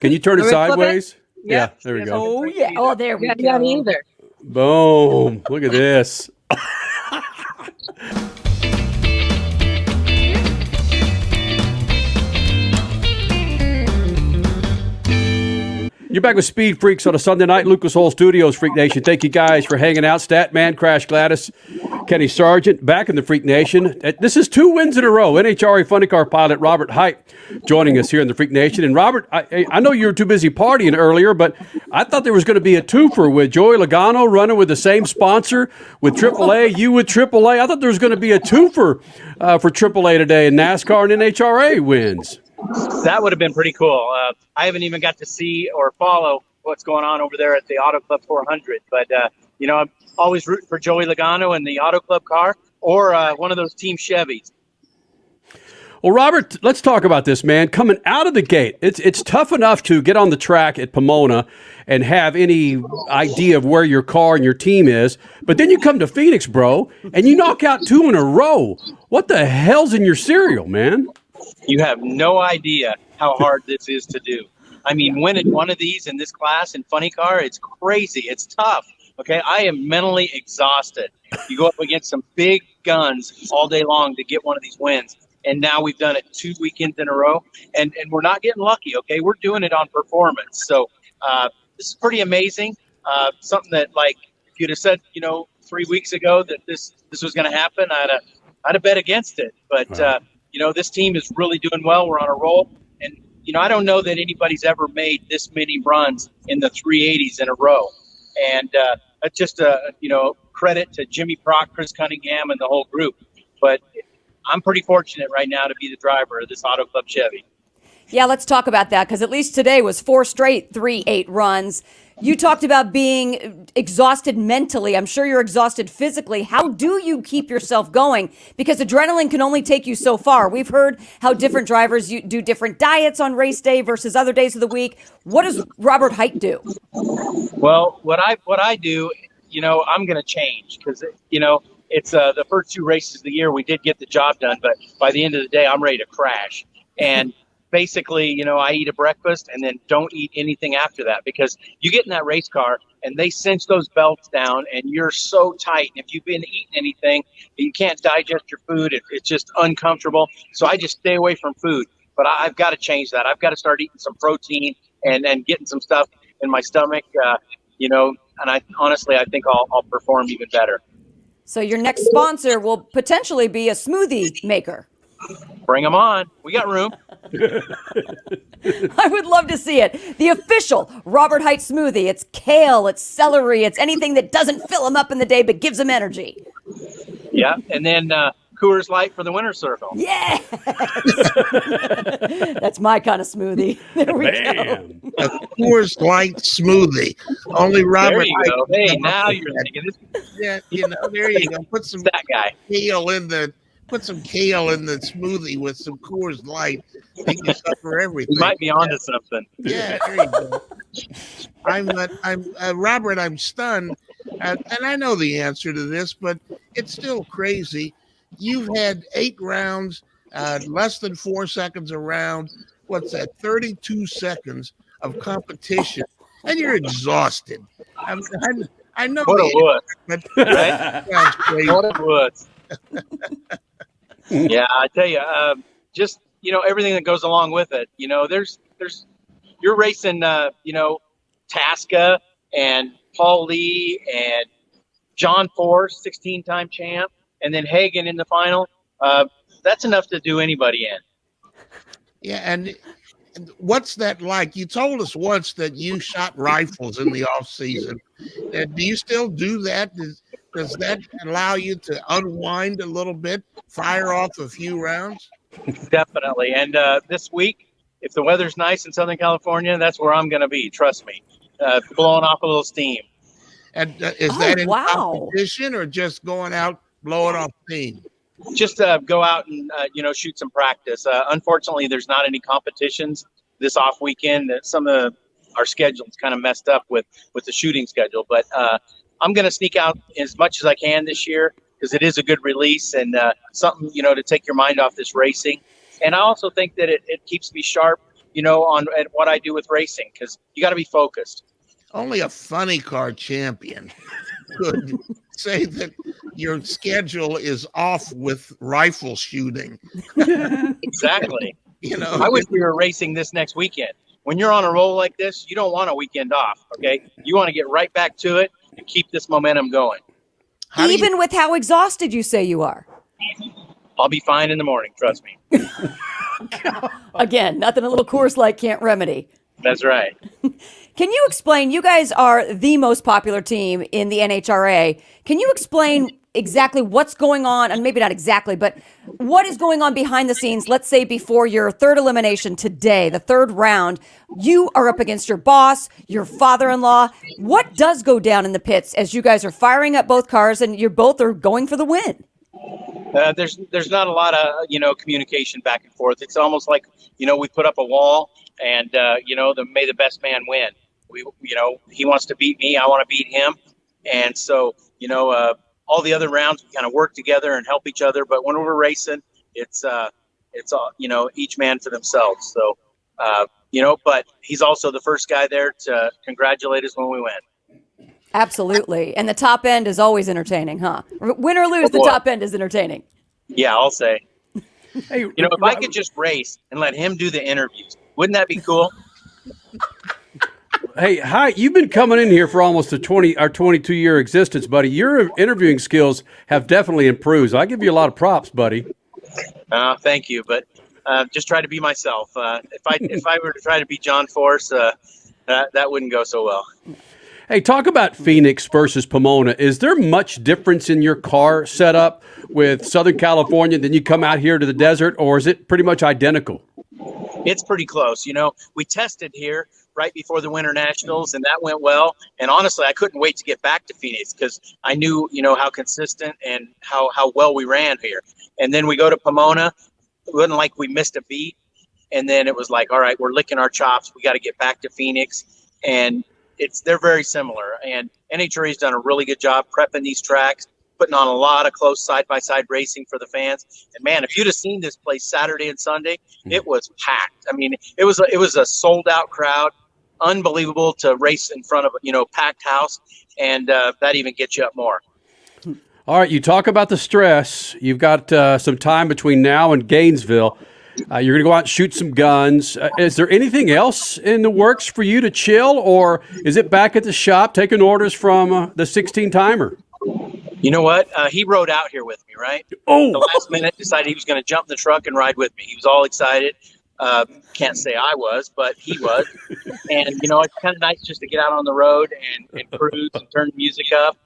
Can you turn it Can we flip it? sideways? Yeah, Yep. there we Yes, go. Oh, yeah. Oh, there we Yeah, go. me either. Boom. Look at this. You're back with Speed Freaks on a Sunday night. Lucas Oil Studios, Freak Nation. Thank you guys for hanging out. Statman, Crash Gladys, Kenny Sargent, back in the Freak Nation. This is 2 wins in a row. NHRA funny car pilot Robert Hight joining us here in the Freak Nation. And Robert, I know you were too busy partying earlier, but I thought there was going to be a twofer with Joey Logano running with the same sponsor with AAA, you with AAA. I thought there was going to be a twofer for AAA today in NASCAR and NHRA wins. That would have been pretty cool. I haven't even got to see or follow what's going on over there at the Auto Club 400. But, I'm always rooting for Joey Logano in the Auto Club car or one of those Team Chevys. Well, Robert, let's talk about this, man. Coming out of the gate, it's tough enough to get on the track at Pomona and have any idea of where your car and your team is. But then you come to Phoenix, bro, and you knock out 2 in a row. What the hell's in your cereal, man? You have no idea how hard this is to do. I mean, winning one of these in this class in funny car, it's crazy. It's tough. Okay, I am mentally exhausted. You go up against some big guns all day long to get one of these wins. And now we've done it 2 weekends in a row, and we're not getting lucky, okay? We're doing it on performance. So this is pretty amazing. Something that, like, if you'd have said, 3 weeks ago that this was going to happen, I'd have bet against it. But, Wow. This team is really doing well. We're on a roll. And, I don't know that anybody's ever made this many runs in the 380s in a row. And that's just credit to Jimmy Prock, Chris Cunningham, and the whole group. But I'm pretty fortunate right now to be the driver of this Auto Club Chevy. Yeah, let's talk about that, because at least today was 4 straight 3-8 runs. You talked about being exhausted mentally. I'm sure you're exhausted physically. How do you keep yourself going? Because adrenaline can only take you so far. We've heard how different drivers do different diets on race day versus other days of the week. What does Robert Hight do? Well, what I do, I'm going to change because, it's the first 2 races of the year. We did get the job done, but by the end of the day, I'm ready to crash. And basically, I eat a breakfast and then don't eat anything after that, because you get in that race car and they cinch those belts down and you're so tight. And if you've been eating anything, you can't digest your food. It's just uncomfortable. So I just stay away from food. But I've got to change that. I've got to start eating some protein and getting some stuff in my stomach, and I honestly think I'll perform even better. So your next sponsor will potentially be a smoothie maker. Bring them on. We got room. I would love to see it. The official Robert Hight smoothie. It's kale, it's celery, it's anything that doesn't fill him up in the day but gives him energy. Yeah, and then Coors Light for the winner's circle. Yeah, that's my kind of smoothie. There we Bam. go. A Coors Light smoothie. Only Robert. There you go. Hey, now you're thinking this. Yeah, there you go. Put some That guy. kale in the smoothie with some Coors Light. They can cover everything. You might be onto something. Yeah, there you go. I'm Robert. I'm stunned, and I know the answer to this, but it's still crazy. You've had 8 rounds, less than 4 seconds a round. What's that? 32 seconds of competition, and you're exhausted. I know. What a wood, but right? sounds crazy. What a wood. Yeah, I tell you, just everything that goes along with it. There's you're racing, Tasca and Paul Lee and John Force, 16-time champ, and then Hagan in the final. That's enough to do anybody in. Yeah, and what's that like? You told us once that you shot rifles in the off season. Do you still do that? Does that allow you to unwind a little bit, fire off a few rounds? Definitely. And this week, if the weather's nice in Southern California, that's where I'm going to be. Trust me, blowing off a little steam. And is that in competition or just going out blowing off steam? Just go out and shoot some practice. Unfortunately, there's not any competitions this off weekend. Some of our schedule's kind of messed up with the shooting schedule, but I'm going to sneak out as much as I can this year because it is a good release and something to take your mind off this racing. And I also think that it keeps me sharp on at what I do with racing, because you got to be focused. Only a funny car champion could say that your schedule is off with rifle shooting. Exactly. I I wish we were racing this next weekend. When you're on a roll like this, you don't want a weekend off. Okay, you want to get right back to it and keep this momentum going. Even with how exhausted you say you are. I'll be fine in the morning. Trust me. Again, nothing a little Coors Light can't remedy. That's right. Can you explain? You guys are the most popular team in the NHRA. Can you explain exactly what's going on? And maybe not exactly, but what is going on behind the scenes? Let's say before your third elimination today, the third round, you are up against your boss, your father-in-law. What does go down in the pits as you guys are firing up both cars and you both are going for the win? There's not a lot of communication back and forth. It's almost like we put up a wall, and may the best man win. He wants to beat me, I want to beat him, and so all the other rounds we kind of work together and help each other. But when we're racing, it's all each man for themselves. So but he's also the first guy there to congratulate us when we win. Absolutely. And the top end is always entertaining, huh? Win or lose, the top end is entertaining. Yeah, I'll say. Hey, if I could just race and let him do the interviews, wouldn't that be cool? Hey, Hight, you've been coming in here for almost our 22-year existence, buddy. Your interviewing skills have definitely improved. So I give you a lot of props, buddy. Thank you, but just try to be myself. If I were to try to be John Force, that wouldn't go so well. Hey, talk about Phoenix versus Pomona. Is there much difference in your car setup with Southern California than you come out here to the desert, or is it pretty much identical? It's pretty close. We tested here right before the Winter Nationals, and that went well. And honestly, I couldn't wait to get back to Phoenix because I knew, how consistent and how well we ran here. And then we go to Pomona. It wasn't like we missed a beat. And then it was like, all right, we're licking our chops. We got to get back to Phoenix. And they're very similar. And NHRA has done a really good job prepping these tracks, putting on a lot of close side-by-side racing for the fans. And man, if you'd have seen this place Saturday and Sunday, it was packed. I mean, it was a sold-out crowd. Unbelievable to race in front of packed house, and that even gets you up more. All right, you talk about the stress. You've got some time between now and Gainesville. You're going to go out and shoot some guns. Is there anything else in the works for you to chill, or is it back at the shop taking orders from the 16-timer? You know what? He rode out here with me, right? Oh! The last minute decided he was going to jump in the truck and ride with me. He was all excited. Can't say I was, but he was. And, it's kind of nice just to get out on the road and cruise and turn the music up.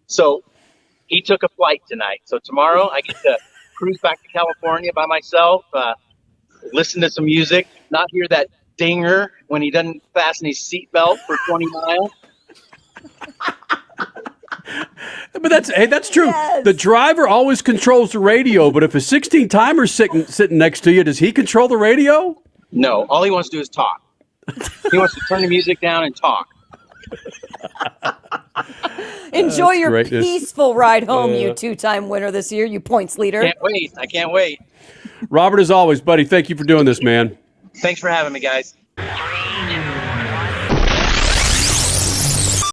So he took a flight tonight. So tomorrow I get to cruise back to California by myself, listen to some music, not hear that dinger when he doesn't fasten his seatbelt for 20 miles. But that's true. Yes. The driver always controls the radio, but if a 16-timer's sitting next to you, does he control the radio? No, all he wants to do is talk. He wants to turn the music down and talk. Enjoy your greatness. peaceful ride home, you two-time winner this year, you points leader. I can't wait. Robert, as always, buddy, thank you for doing this, man. Thanks for having me, guys.